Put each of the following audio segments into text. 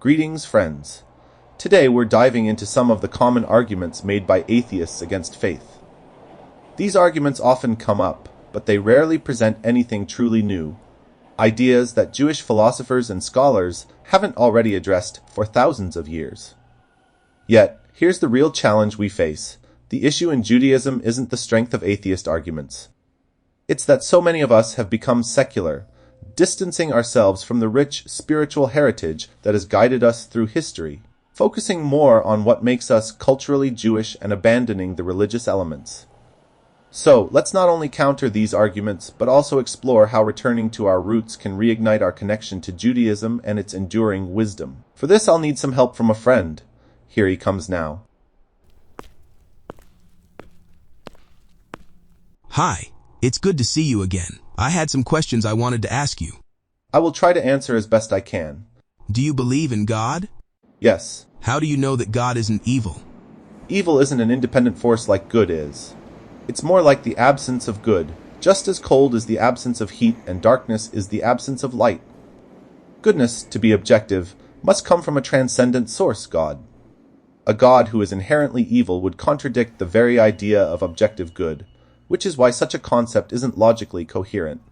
Greetings, friends. Today we're diving into some of the common arguments made by atheists against faith. These arguments often come up, but they rarely present anything truly new. Ideas that Jewish philosophers and scholars haven't already addressed for thousands of years. Yet, here's the real challenge we face. The issue in Judaism isn't the strength of atheist arguments. It's that so many of us have become secular, distancing ourselves from the rich spiritual heritage that has guided us through history, focusing more on what makes us culturally Jewish and abandoning the religious elements. So, let's not only counter these arguments, but also explore how returning to our roots can reignite our connection to Judaism and its enduring wisdom. For this, I'll need some help from a friend. Here he comes now. Hi, it's good to see you again. I had some questions I wanted to ask you. I will try to answer as best I can. Do you believe in God? Yes. How do you know that God isn't evil? Evil isn't an independent force like good is. It's more like the absence of good, just as cold is the absence of heat and darkness is the absence of light. Goodness, to be objective, must come from a transcendent source, God. A God who is inherently evil would contradict the very idea of objective good, which is why such a concept isn't logically coherent.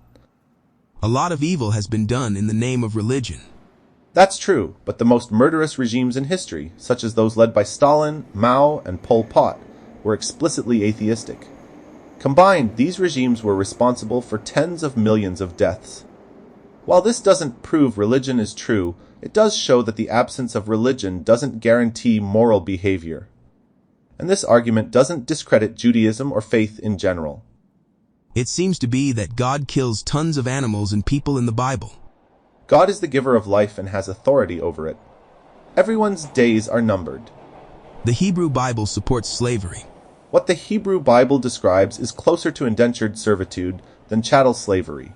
A lot of evil has been done in the name of religion. That's true, but the most murderous regimes in history, such as those led by Stalin, Mao, and Pol Pot, were explicitly atheistic. Combined, these regimes were responsible for tens of millions of deaths. While this doesn't prove religion is true, it does show that the absence of religion doesn't guarantee moral behavior. And this argument doesn't discredit Judaism or faith in general. It seems to be that God kills tons of animals and people in the Bible. God is the giver of life and has authority over it. Everyone's days are numbered. The Hebrew Bible supports slavery. What the Hebrew Bible describes is closer to indentured servitude than chattel slavery.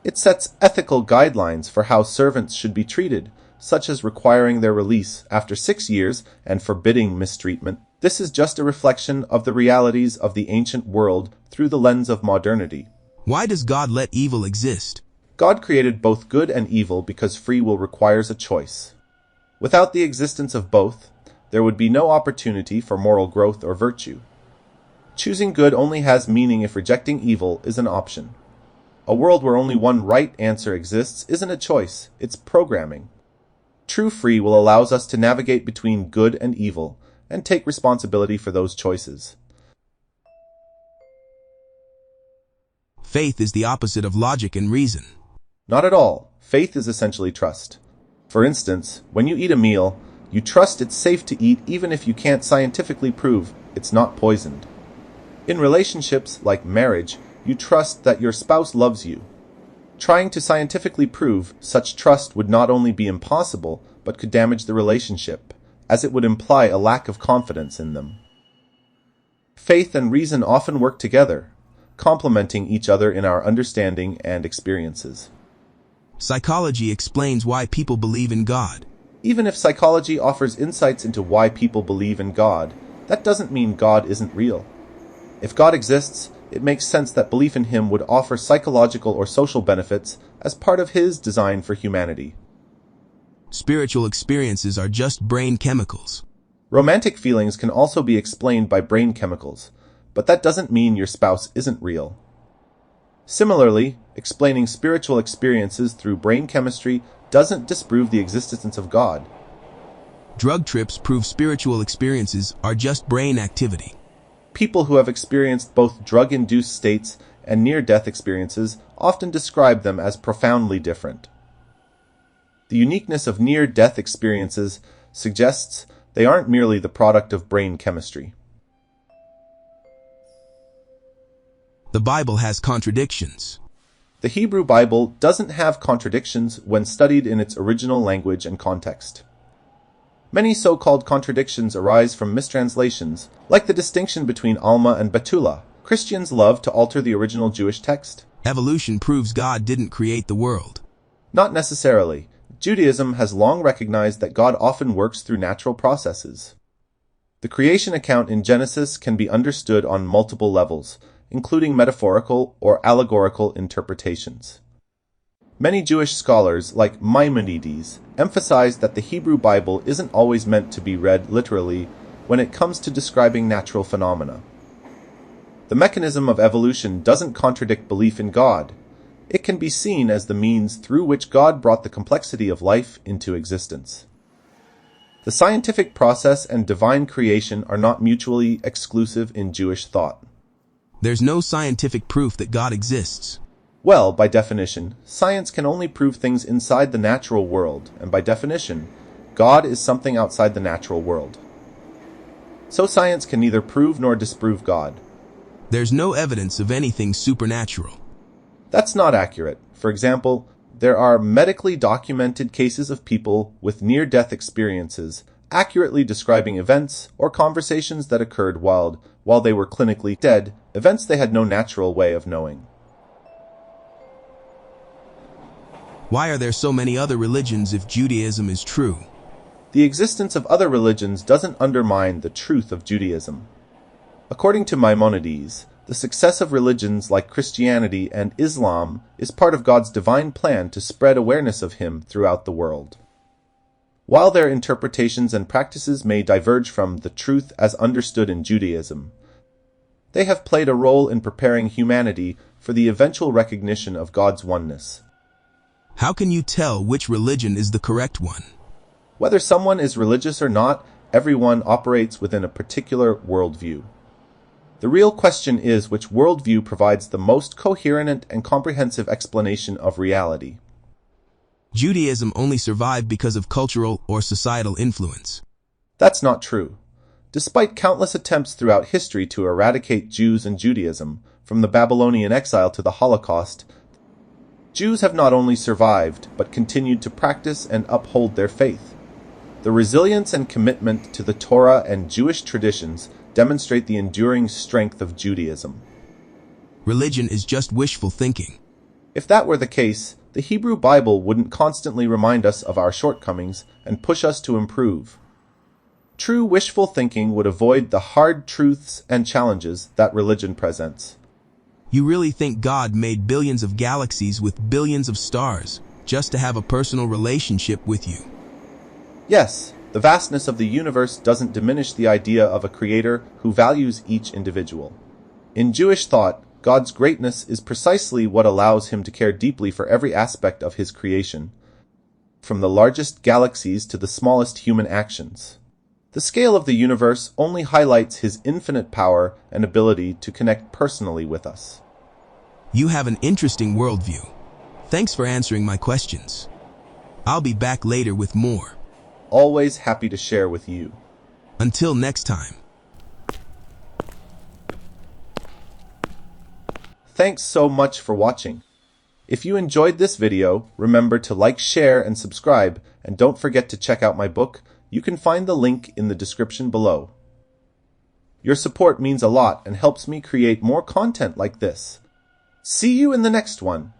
It sets ethical guidelines for how servants should be treated, such as requiring their release after 6 years and forbidding mistreatment. This is just a reflection of the realities of the ancient world through the lens of modernity. Why does God let evil exist? God created both good and evil because free will requires a choice. Without the existence of both, there would be no opportunity for moral growth or virtue. Choosing good only has meaning if rejecting evil is an option. A world where only one right answer exists isn't a choice, it's programming. True free will allows us to navigate between good and evil, and take responsibility for those choices. Faith is the opposite of logic and reason. Not at all. Faith is essentially trust. For instance, when you eat a meal, you trust it's safe to eat even if you can't scientifically prove it's not poisoned. In relationships, like marriage, you trust that your spouse loves you. Trying to scientifically prove such trust would not only be impossible, but could damage the relationship, as it would imply a lack of confidence in them. Faith and reason often work together, complementing each other in our understanding and experiences. Psychology explains why people believe in God. Even if psychology offers insights into why people believe in God, that doesn't mean God isn't real. If God exists, it makes sense that belief in Him would offer psychological or social benefits as part of His design for humanity. Spiritual experiences are just brain chemicals. Romantic feelings can also be explained by brain chemicals, but that doesn't mean your spouse isn't real. Similarly, explaining spiritual experiences through brain chemistry doesn't disprove the existence of God. Drug trips prove spiritual experiences are just brain activity. People who have experienced both drug-induced states and near-death experiences often describe them as profoundly different. The uniqueness of near-death experiences suggests they aren't merely the product of brain chemistry. The Bible has contradictions. The Hebrew Bible doesn't have contradictions when studied in its original language and context. Many so-called contradictions arise from mistranslations, like the distinction between Alma and Betula. Christians love to alter the original Jewish text. Evolution proves God didn't create the world. Not necessarily. Judaism has long recognized that God often works through natural processes. The creation account in Genesis can be understood on multiple levels, including metaphorical or allegorical interpretations. Many Jewish scholars, like Maimonides, emphasize that the Hebrew Bible isn't always meant to be read literally when it comes to describing natural phenomena. The mechanism of evolution doesn't contradict belief in God. It can be seen as the means through which God brought the complexity of life into existence. The scientific process and divine creation are not mutually exclusive in Jewish thought. There's no scientific proof that God exists. Well, by definition, science can only prove things inside the natural world, and by definition, God is something outside the natural world. So science can neither prove nor disprove God. There's no evidence of anything supernatural. That's not accurate. For example, there are medically documented cases of people with near-death experiences accurately describing events or conversations that occurred while they were clinically dead, events they had no natural way of knowing. Why are there so many other religions if Judaism is true? The existence of other religions doesn't undermine the truth of Judaism. According to Maimonides, the success of religions like Christianity and Islam is part of God's divine plan to spread awareness of Him throughout the world. While their interpretations and practices may diverge from the truth as understood in Judaism, they have played a role in preparing humanity for the eventual recognition of God's oneness. How can you tell which religion is the correct one? Whether someone is religious or not, everyone operates within a particular worldview. The real question is which worldview provides the most coherent and comprehensive explanation of reality. Judaism only survived because of cultural or societal influence. That's not true. Despite countless attempts throughout history to eradicate Jews and Judaism, from the Babylonian exile to the Holocaust, Jews have not only survived, but continued to practice and uphold their faith. The resilience and commitment to the Torah and Jewish traditions demonstrate the enduring strength of Judaism. Religion is just wishful thinking. If that were the case, the Hebrew Bible wouldn't constantly remind us of our shortcomings and push us to improve. True wishful thinking would avoid the hard truths and challenges that religion presents. You really think God made billions of galaxies with billions of stars just to have a personal relationship with you? Yes, the vastness of the universe doesn't diminish the idea of a creator who values each individual. In Jewish thought, God's greatness is precisely what allows Him to care deeply for every aspect of His creation, from the largest galaxies to the smallest human actions. The scale of the universe only highlights His infinite power and ability to connect personally with us. You have an interesting worldview. Thanks for answering my questions. I'll be back later with more. Always happy to share with you. Until next time. Thanks so much for watching. If you enjoyed this video, remember to like, share, and subscribe, and don't forget to check out my book. You can find the link in the description below. Your support means a lot and helps me create more content like this. See you in the next one.